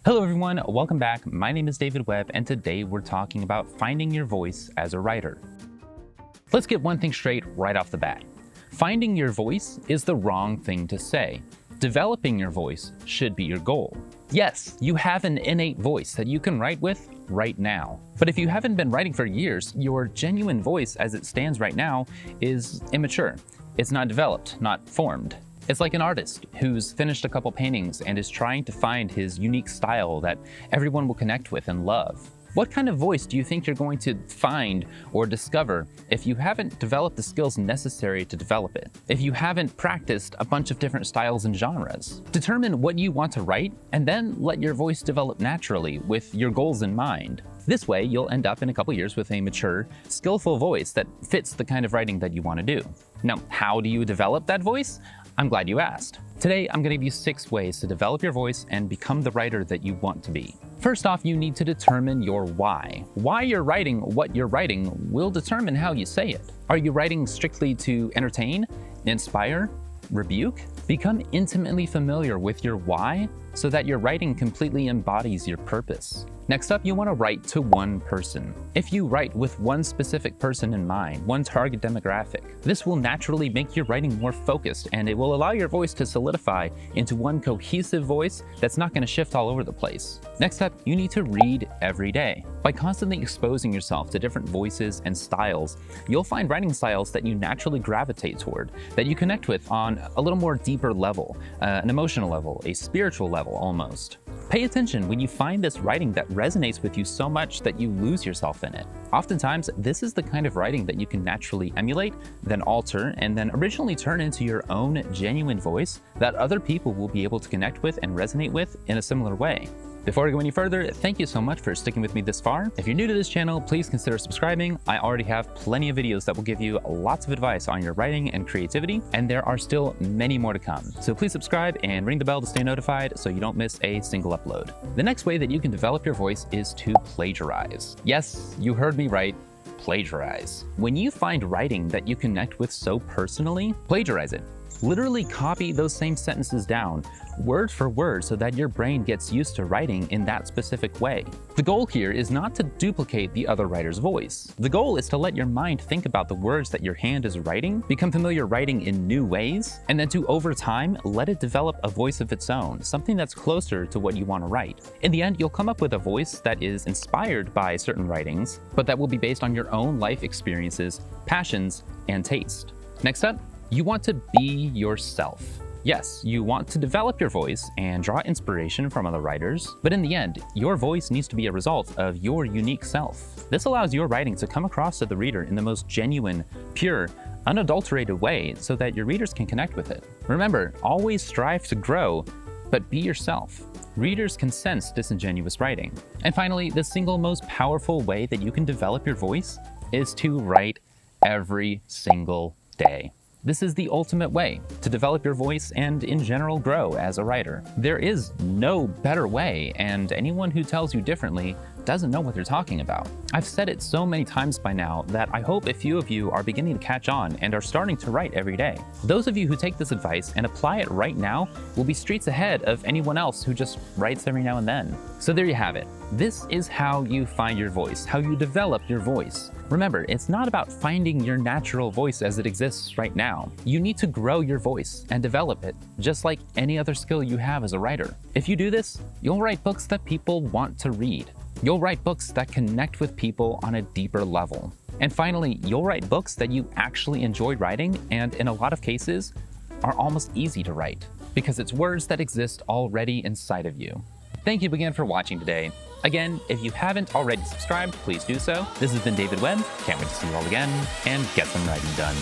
Hello everyone, welcome back. My name is David Webb, and today we're talking about finding your voice as a writer. Let's get one thing straight right off the bat. Finding your voice is the wrong thing to say. Developing your voice should be your goal. Yes, you have an innate voice that you can write with right now. But if you haven't been writing for years, your genuine voice as it stands right now is immature. It's not developed, not formed. It's like an artist who's finished a couple paintings and is trying to find his unique style that everyone will connect with and love. What kind of voice do you think you're going to find or discover if you haven't developed the skills necessary to develop it? If you haven't practiced a bunch of different styles and genres? Determine what you want to write and then let your voice develop naturally with your goals in mind. This way, you'll end up in a couple years with a mature, skillful voice that fits the kind of writing that you want to do. Now, how do you develop that voice? I'm glad you asked. Today, I'm going to give you 6 ways to develop your voice and become the writer that you want to be. First off, you need to determine your why. Why you're writing what you're writing will determine how you say it. Are you writing strictly to entertain, inspire, rebuke? Become intimately familiar with your why so that your writing completely embodies your purpose. Next up, you want to write to one person. If you write with one specific person in mind, one target demographic, this will naturally make your writing more focused, and it will allow your voice to solidify into one cohesive voice that's not going to shift all over the place. Next up, you need to read every day. By constantly exposing yourself to different voices and styles, you'll find writing styles that you naturally gravitate toward, that you connect with on a little more deeper level, an emotional level, a spiritual level almost. Pay attention when you find this writing that resonates with you so much that you lose yourself in it. Oftentimes, this is the kind of writing that you can naturally emulate, then alter, and then originally turn into your own genuine voice that other people will be able to connect with and resonate with in a similar way. Before we go any further, thank you so much for sticking with me this far. If you're new to this channel, please consider subscribing. I already have plenty of videos that will give you lots of advice on your writing and creativity, and there are still many more to come. So please subscribe and ring the bell to stay notified so you don't miss a single upload. The next way that you can develop your voice is to plagiarize. Yes, you heard me right. Plagiarize. When you find writing that you connect with so personally, plagiarize it. Literally copy those same sentences down, word for word, so that your brain gets used to writing in that specific way. The goal here is not to duplicate the other writer's voice. The goal is to let your mind think about the words that your hand is writing, become familiar writing in new ways, and then to, over time, let it develop a voice of its own, something that's closer to what you want to write. In the end, you'll come up with a voice that is inspired by certain writings, but that will be based on your own life experiences, passions, and taste. Next up, you want to be yourself. Yes, you want to develop your voice and draw inspiration from other writers, but in the end, your voice needs to be a result of your unique self. This allows your writing to come across to the reader in the most genuine, pure, unadulterated way so that your readers can connect with it. Remember, always strive to grow, but be yourself. Readers can sense disingenuous writing. And finally, the single most powerful way that you can develop your voice is to write every single day. This is the ultimate way to develop your voice and, in general, grow as a writer. There is no better way, and anyone who tells you differently doesn't know what they're talking about. I've said it so many times by now that I hope a few of you are beginning to catch on and are starting to write every day. Those of you who take this advice and apply it right now will be streets ahead of anyone else who just writes every now and then. So there you have it. This is how you find your voice, how you develop your voice. Remember, it's not about finding your natural voice as it exists right now. You need to grow your voice and develop it, just like any other skill you have as a writer. If you do this, you'll write books that people want to read. You'll write books that connect with people on a deeper level. And finally, you'll write books that you actually enjoy writing and, in a lot of cases, are almost easy to write, because it's words that exist already inside of you. Thank you again for watching today. Again, if you haven't already subscribed, please do so. This has been David Webb. Can't wait to see you all again, and get some writing done.